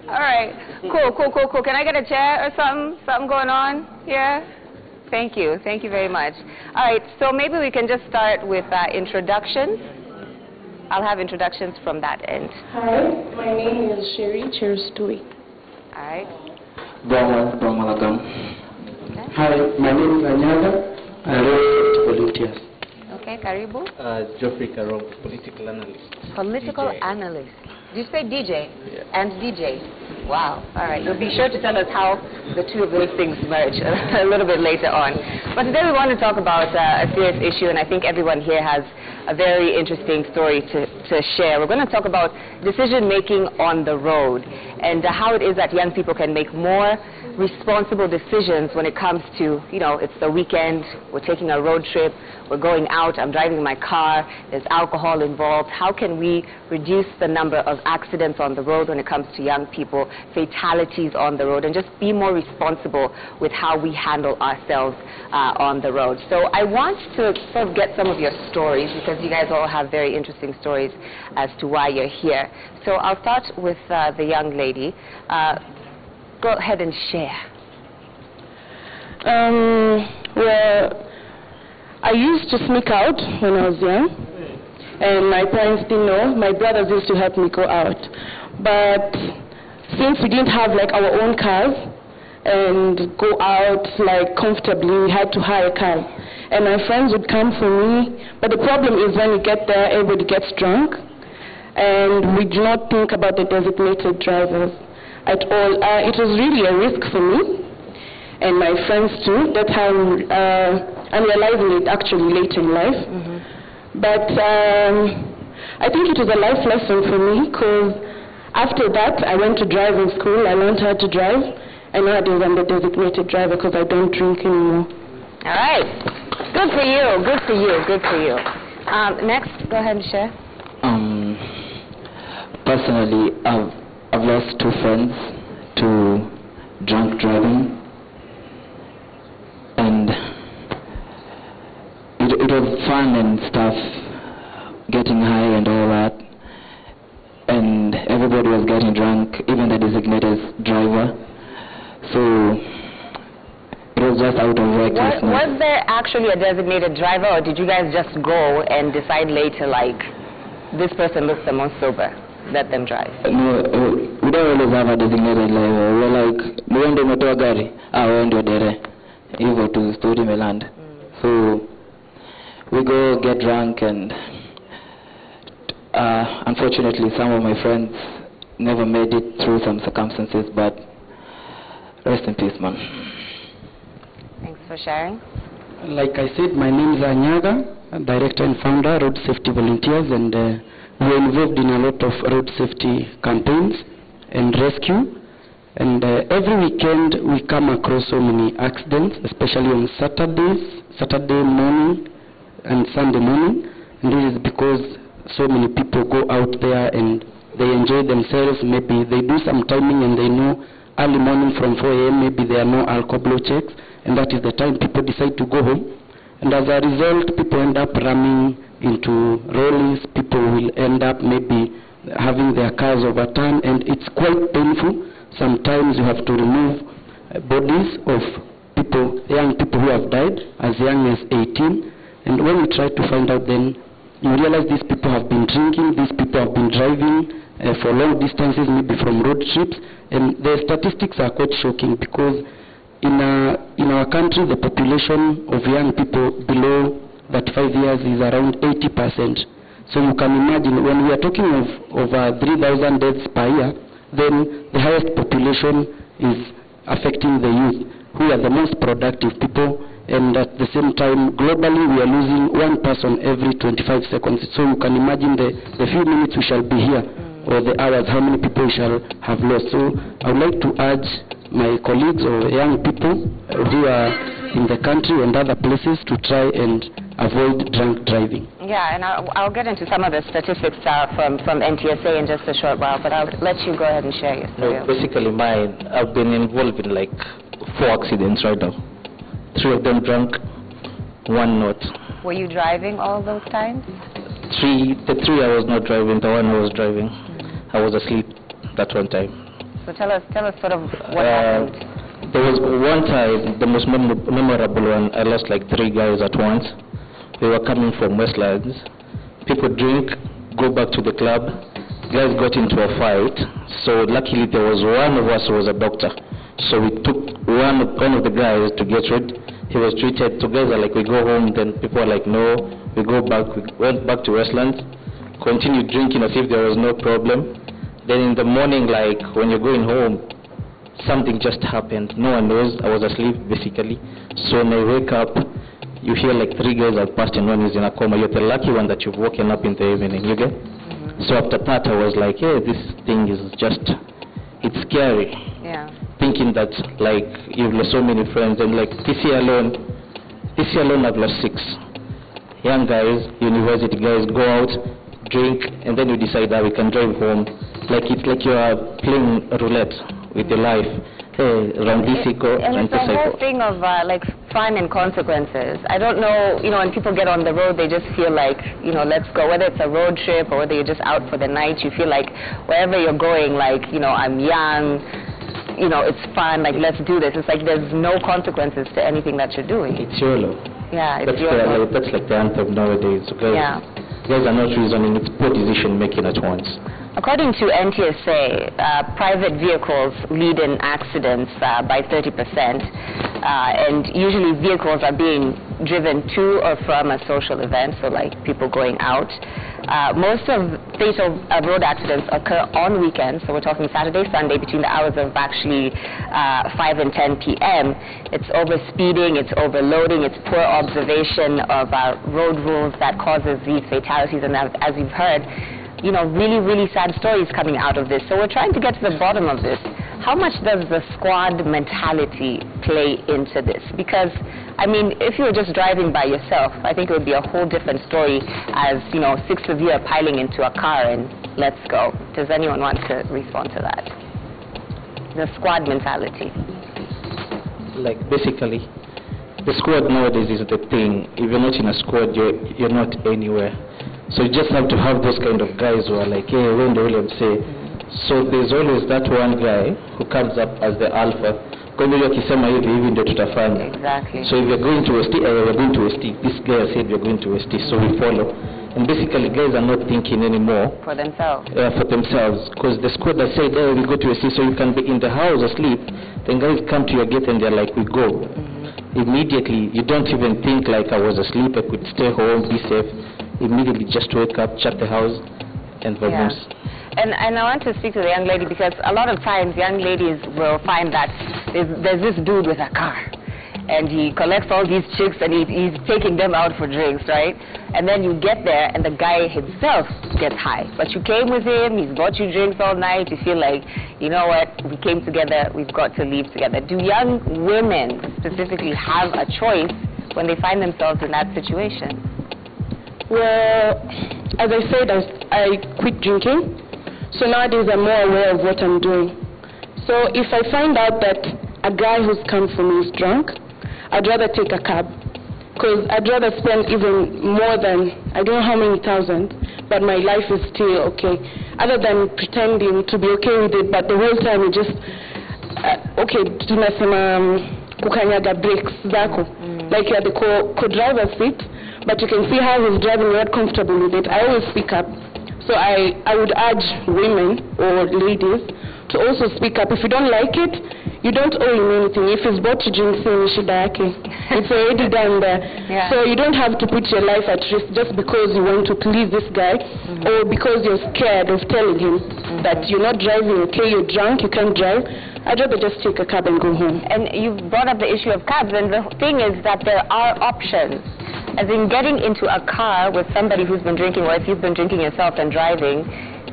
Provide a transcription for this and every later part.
All right. Cool. Can I get a chair or something? Something going on here? Thank you. Thank you very much. All right. So maybe we can just start with introductions. I'll have introductions from that end. Hi, my name is Sherry Cherustui. All right. Bromalagam. Okay. Hi, my name is Anyaga. I wrote volunteers. Okay, Karibu. Geoffrey Karong, political analyst. Political DJ. analyst. Did you say DJ? Yeah. And DJ? Wow. All right. You'll be sure to tell us how the two of those things merge a little bit later on. But today we want to talk about a serious issue, and I think everyone here has a very interesting story to share. We're going to talk about decision-making on the road and how it is that young people can make more responsible decisions when it comes to, it's the weekend, we're taking a road trip, we're going out, I'm driving my car, there's alcohol involved. How can we reduce the number of accidents on the road when it comes to young people, fatalities on the road, and just be more responsible with how we handle ourselves on the road? So I want to sort of get some of your stories, because you guys all have very interesting stories as to why you're here. So I'll start with the young lady. Go ahead and share. Well, I used to sneak out when I was young, and my parents didn't know. My brothers used to help me go out. But since we didn't have our own cars and go out comfortably, we had to hire cars. And my friends would come for me. But the problem is when we get there, everybody gets drunk, and we do not think about the designated drivers at all. It was really a risk for me and my friends too. That's how I'm realizing it actually later in life. But I think it was a life lesson for me, because after that I went to driving school. I learned how to drive, and nowadays I'm the designated driver because I don't drink anymore. All right. Good for you. Next, go ahead and share. Personally, I've lost 2 friends to drunk driving, and it was fun and stuff, getting high and all that, and everybody was getting drunk, even the designated driver. So it was just out of recklessness. Was there actually a designated driver, or did you guys just go and decide later, this person looks the most sober, let them drive? No, we don't always have a designated driver. We're like, niwende umetoa gari, wewe ndio dere, hivyo tu story meland. So we go get drunk, and unfortunately some of my friends never made it through some circumstances, but rest in peace, man. Thanks for sharing. Like I said, my name is Anyaga, director and founder, Road Safety Volunteers, and we're involved in a lot of road safety campaigns and rescue. And every weekend we come across so many accidents, especially on Saturday morning and Sunday morning. And this is because so many people go out there and they enjoy themselves. Maybe they do some timing and they know early morning from 4 a.m. maybe there are no alcohol blow checks, and that is the time people decide to go home. And as a result, people end up running into rollies. People will end up maybe having their cars overturned, and it's quite painful. Sometimes you have to remove bodies of people, young people who have died as young as 18. And when you try to find out, then you realize these people have been drinking, these people have been driving for long distances, maybe from road trips. And the statistics are quite shocking, because in our country, the population of young people below 35 years is around 80%. So you can imagine, when we are talking of over 3,000 deaths per year, then the highest population is affecting the youth, who are the most productive people. And at the same time, globally, we are losing 1 person every 25 seconds. So you can imagine the few minutes we shall be here, or the hours, how many people we shall have lost. So I would like to urge my colleagues or young people who are in the country and other places to try and avoid drunk driving. Yeah, and I'll get into some of the statistics from NTSA in just a short while, but I'll let you go ahead and share your story. No, basically I've been involved in 4 accidents right now. 3 of them drunk, 1 not. Were you driving all those times? The 3 I was not driving, the 1 I was driving. I was asleep that one time. So tell us sort of what happened. There was one time, the most memorable one, I lost like 3 guys at once. We were coming from Westlands. People drink, go back to the club. Guys got into a fight. So luckily there was one of us who was a doctor. So we took one of the guys to get treated. He was treated. Together, like, we go home, then people are like, no, we go back. We went back to Westlands, continued drinking as if there was no problem. Then in the morning, like, when you're going home, something just happened. No one knows. I was asleep, basically. So when I wake up, you hear like 3 guys have passed and one is in a coma. You're the lucky one that you've woken up in the evening, you get? So after that, I was like, hey, this thing is just, it's scary. Yeah. Thinking that, like, you've lost so many friends, and like this year alone I've lost 6 young guys, university guys, go out, drink, and then you decide that we can drive home. Like, it's like you are playing roulette with your life. Hey, around this cycle, and it's the whole thing of like fun and consequences. I don't know, when people get on the road, they just feel like, let's go. Whether it's a road trip or whether you're just out for the night, you feel like wherever you're going, like, I'm young, it's fun, like, let's do this. It's like there's no consequences to anything that you're doing. It's YOLO. Yeah, it's YOLO. That's like the anthem nowadays. Okay? Yeah. Guys are not reasoning, it's poor decision making at once. According to NTSA, private vehicles lead in accidents by 30%, and usually vehicles are being driven to or from a social event, so like people going out. Most of fatal road accidents occur on weekends, so we're talking Saturday, Sunday, between the hours of actually 5 and 10 p.m. It's overspeeding, it's overloading, it's poor observation of road rules that causes these fatalities, and as you've heard, really, really sad stories coming out of this. So we're trying to get to the bottom of this. How much does the squad mentality play into this? Because, if you were just driving by yourself, I think it would be a whole different story as, 6 of you are piling into a car and let's go. Does anyone want to respond to that? The squad mentality. Like, basically, the squad nowadays is the thing. If you're not in a squad, you're not anywhere. So you just have to have those kind of guys who are like, hey, when the Williams say. So there's always that one guy who comes up as the alpha. Exactly. So if you're going to ST, we're going to ST. This guy said we're going to ST, so we follow. And basically, guys are not thinking anymore. For themselves. For themselves. Because the squad has said, we go to ST, so you can be in the house asleep. Then guys come to your gate and they're like, we go. Immediately, you don't even think like I was asleep, I could stay home, be safe. Immediately just wake up, check the house, and vamos. And I want to speak to the young lady because a lot of times young ladies will find that there's this dude with a car and he collects all these chicks and he's taking them out for drinks, right? And then you get there and the guy himself gets high. But you came with him, he's bought you drinks all night, you feel like, you know what, we came together, we've got to leave together. Do young women specifically have a choice when they find themselves in that situation? Well, as I said, I quit drinking. So nowadays I'm more aware of what I'm doing. So if I find out that a guy who's come for me is drunk, I'd rather take a cab. Because I'd rather spend even more than, I don't know how many thousands, but my life is still okay. Other than pretending to be okay with it, but the whole time you just, tunasema kukanyaga brakes zako. Like you're the co-driver's seat, but you can see how he's driving, you're not comfortable with it. I always speak up. So I would urge women or ladies to also speak up. If you don't like it, you don't owe him anything. If he's bought you drinks, it's already done there. Yeah. So you don't have to put your life at risk just because you want to please this guy or because you're scared of telling him that you're not driving, okay, you're drunk, you can't drive. I'd rather just take a cab and go home. And you've brought up the issue of cabs, and the thing is that there are options. As in getting into a car with somebody who's been drinking, or if you've been drinking yourself and driving,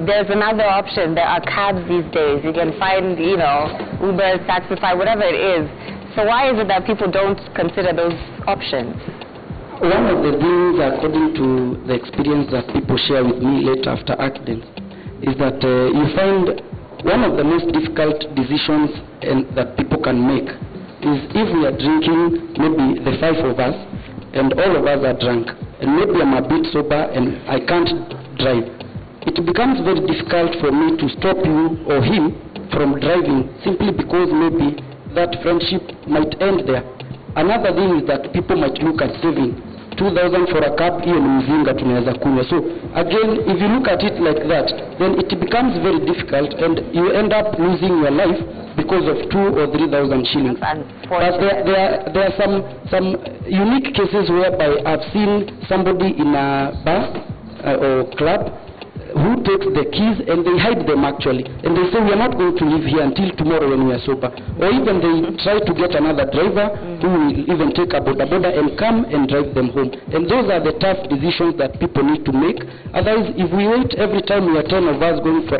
there's another option. There are cabs these days. You can find, Uber, Taxify, whatever it is. So why is it that people don't consider those options? One of the things, according to the experience that people share with me later after accidents, is that you find one of the most difficult decisions that people can make is if we are drinking, maybe the 5 of us, and all of us are drunk, and maybe I'm a bit sober and I can't drive. It becomes very difficult for me to stop you or him from driving simply because maybe that friendship might end there. Another thing is that people might look at saving 2,000 for a cup, hiyo ni mzinga tunaweza kunywa. So again, if you look at it like that, then it becomes very difficult and you end up losing your life because of 2,000 or 3,000 shillings. But there are some unique cases whereby I've seen somebody in a bar or club who takes the keys and they hide them actually, and they say we are not going to leave here until tomorrow when we are sober. Or even they try to get another driver who will even take a boda and come and drive them home. And those are the tough decisions that people need to make. Otherwise, if we wait every time we are 10 of us going for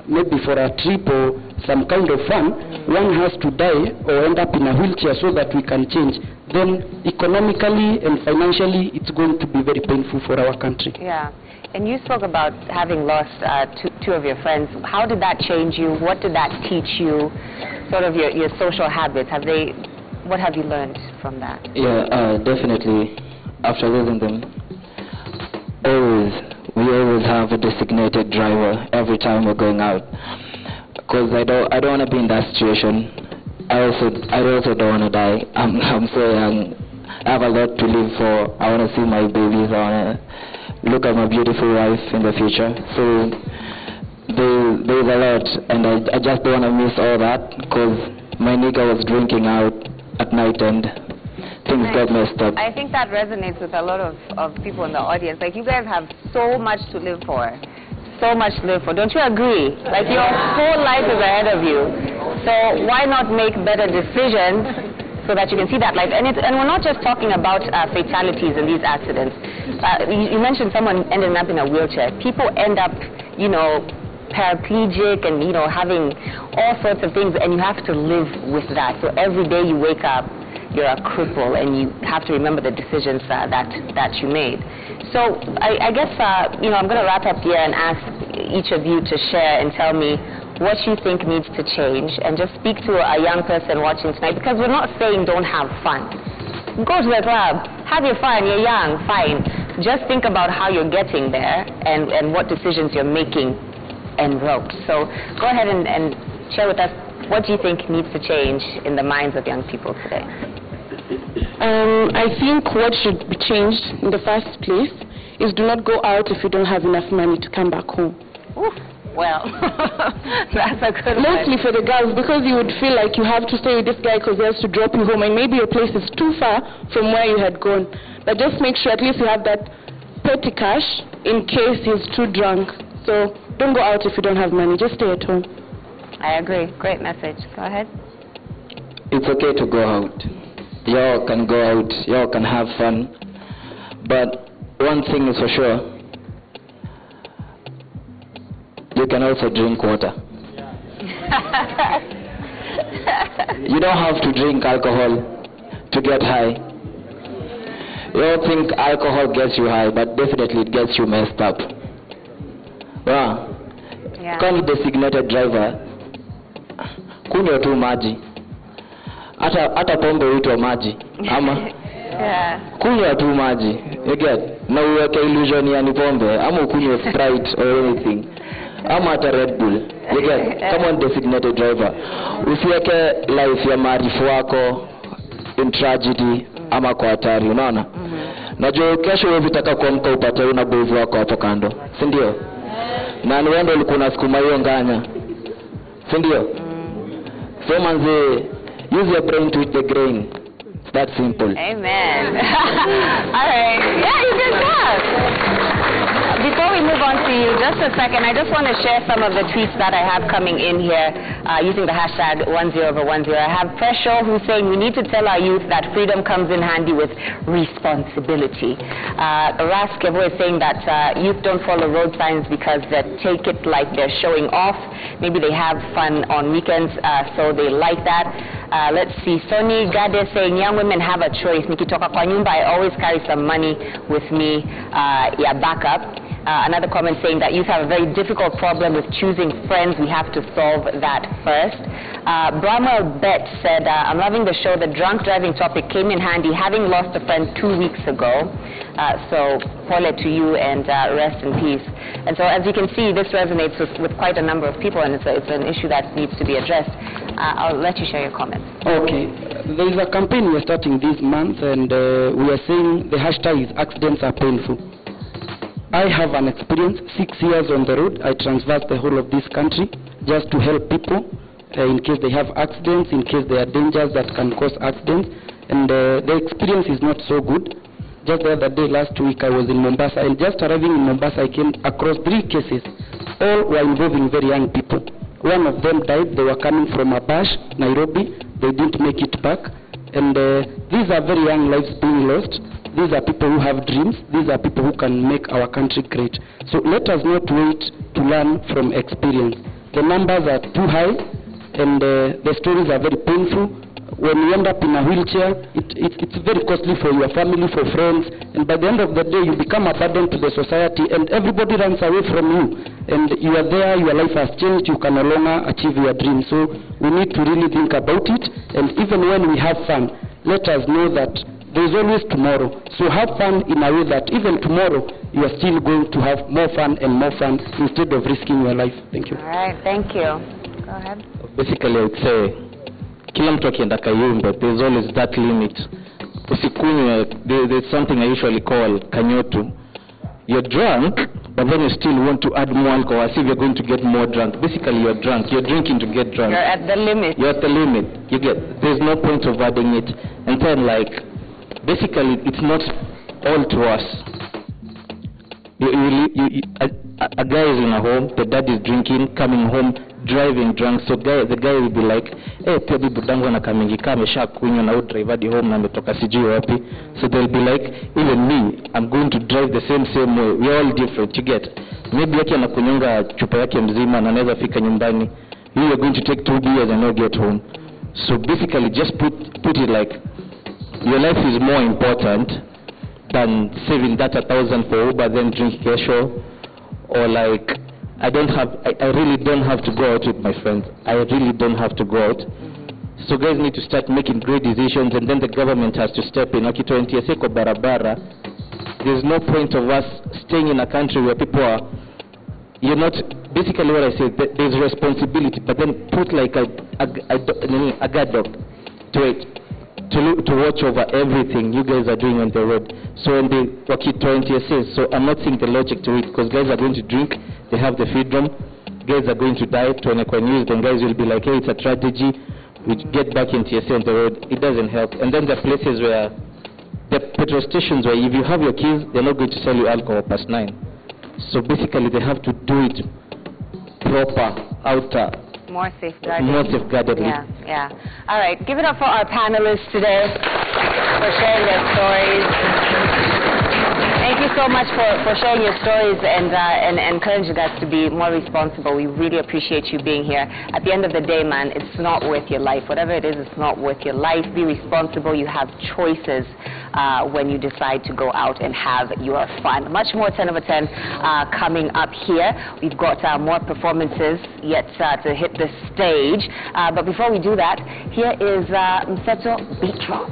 maybe for a trip or some kind of fun, one has to die or end up in a wheelchair so that we can change, then economically and financially it's going to be very painful for our country. Yeah. And you spoke about having lost two of your friends. How did that change you? What did that teach you? Sort of your social habits. What have you learned from that? Yeah, definitely. After losing them, we always have a designated driver every time we're going out. Because I don't want to be in that situation. I also don't want to die. I'm so young. I have a lot to live for. I want to see my babies. I want to look at my beautiful wife in the future. So there's a lot, and I just don't want to miss all that, because my nigga was drinking out at night and things got messed up. I think that resonates with a lot of people in the audience. Like, you guys have so much to live for. So much to live for. Don't you agree? Like, your whole life is ahead of you. So why not make better decisions so that you can see that life? And we're not just talking about fatalities in these accidents. You mentioned someone ending up in a wheelchair. People end up, paraplegic and, having all sorts of things, and you have to live with that. So every day you wake up, you're a cripple, and you have to remember the decisions that you made. So I guess, I'm going to wrap up here and ask each of you to share and tell me what you think needs to change, and just speak to a young person watching tonight, because we're not saying don't have fun. Go to the club, have your fun, you're young, fine. Just think about how you're getting there and what decisions you're making en route. So go ahead and share with us, what do you think needs to change in the minds of young people today? I think what should be changed in the first place is do not go out if you don't have enough money to come back home. Ooh. Well, that's a good one. Mostly for the girls, because you would feel like you have to stay with this guy because he has to drop you home, and maybe your place is too far from where you had gone. But just make sure at least you have that petty cash in case he's too drunk. So don't go out if you don't have money. Just stay at home. I agree. Great message. Go ahead. It's okay to go out. Y'all can go out. Y'all can have fun. But one thing is for sure, you can also drink water. You don't have to drink alcohol to get high. You don't think alcohol gets you high, but definitely it gets you messed up. Wow. Yeah. Call designated driver. Kunywa tu maji. Hata pombe huitwa maji. Ama yeah. Kunywa tu maji. You get? Na uweke illusion ya ni pombe. Ama ukunywe Sprite or anything. Ama hata Red Bull. You get? Come on, designated driver. Usiweke life ya maarifu wako in tragedy ama kwa hatari, unaona? Najua kesho wewe unataka kuamka upate una boys wako hapo kando, si ndio? Na ni wewe ndio ulikuwa unasukuma hiyo nganya, si ndio? So manze, use your brain to eat the grain. It's that simple. Amen. All right. Yeah, you did that. Before we move on to you, just a second, I just want to share some of the tweets that I have coming in here using the hashtag 10over10. I have Presho who's saying we need to tell our youth that freedom comes in handy with responsibility. Raskevo is saying that youth don't follow road signs because they take it like they're showing off. Maybe they have fun on weekends, so they like that. Let's see. Soni Gade saying, young women have a choice. Nikitoka kwa nyumba, I always carry some money with me, backup. Another comment saying that youth have a very difficult problem with choosing friends. We have to solve that first. Brahma Bet said, I'm loving the show. The drunk driving topic came in handy, having lost a friend 2 weeks ago. So, pole to you and rest in peace. And so, as you can see, this resonates with quite a number of people, and it's an issue that needs to be addressed. I'll let you share your comments. Okay. There is a campaign we are starting this month, and we are saying the hashtag is accidents are painful. I have an experience, 6 years on the road. I traversed the whole of this country just to help people in case they have accidents, in case there are dangers that can cause accidents. And the experience is not so good. Just the other day, last week, I was in Mombasa, and just arriving in Mombasa, I came across 3 cases. All were involving very young people. One of them died. They were coming from Abash, Nairobi. They didn't make it back. And these are very young lives being lost. These are people who have dreams. These are people who can make our country great. So let us not wait to learn from experience. The numbers are too high, and the stories are very painful. When you end up in a wheelchair, it's very costly for your family, for friends, and by the end of the day, you become a burden to the society, and everybody runs away from you. And you are there, your life has changed, you can no longer achieve your dreams. So we need to really think about it, and even when we have fun, let us know that there is always tomorrow. So have fun in a way that even tomorrow you are still going to have more fun and more fun instead of risking your life. Thank you. All right, thank you. Go ahead. Basically, I would say, kila mtu akienda kayumba, there's always that limit. Usikunywe, there's something I usually call kanyotu. You're drunk, but then you still want to add more alcohol as if you're going to get more drunk. Basically, you're drunk. You're drinking to get drunk. You're at the limit. You're at the limit. You get. There's no point of adding it. And then, like, basically, it's not all to us. A guy is in a home, the dad is drinking, coming home, driving drunk. So the guy will be like, hey, pia bibi dangu anakamingika amesha kunywa na drive hadi home na ametoka sijui wapi. So they'll be like, even me, I'm going to drive the same way. We're all different, you get. Maybe yake anakunyonga chupa yake mzima na anaweza fika nyumbani. You are going to take 2 beers and not get home. So basically, just put it like, your life is more important than saving that 1,000 for Uber, then drink kesho, or like, I really don't have to go out with my friends. I really don't have to go out. So guys need to start making great decisions, and then the government has to step in. Wakitoa NTSA kwa barabara, there's no point of us staying in a country where people are, you're not, basically what I said, there's responsibility, but then put like a guard dog to it. To watch over everything you guys are doing on the road. So when they wakitoa NTSA, so I'm not seeing the logic to it, because guys are going to drink, they have the freedom, guys are going to die, to news, then guys will be like, hey, it's a tragedy, we get back NTSA on the road. It doesn't help. And then the places where, the petrol stations where if you have your keys, they're not going to sell you alcohol past 9. So basically they have to do it proper, outer. More safeguarded. More safeguardedly. Yeah. All right, give it up for our panelists today for sharing their stories. Thank you so much for sharing your stories and encouraging us to be more responsible. We really appreciate you being here. At the end of the day, man, it's not worth your life. Whatever it is, it's not worth your life. Be responsible. You have choices when you decide to go out and have your fun. Much more 10 over 10 coming up here. We've got more performances yet to hit the stage. But before we do that, here is Mseto Beat Drop.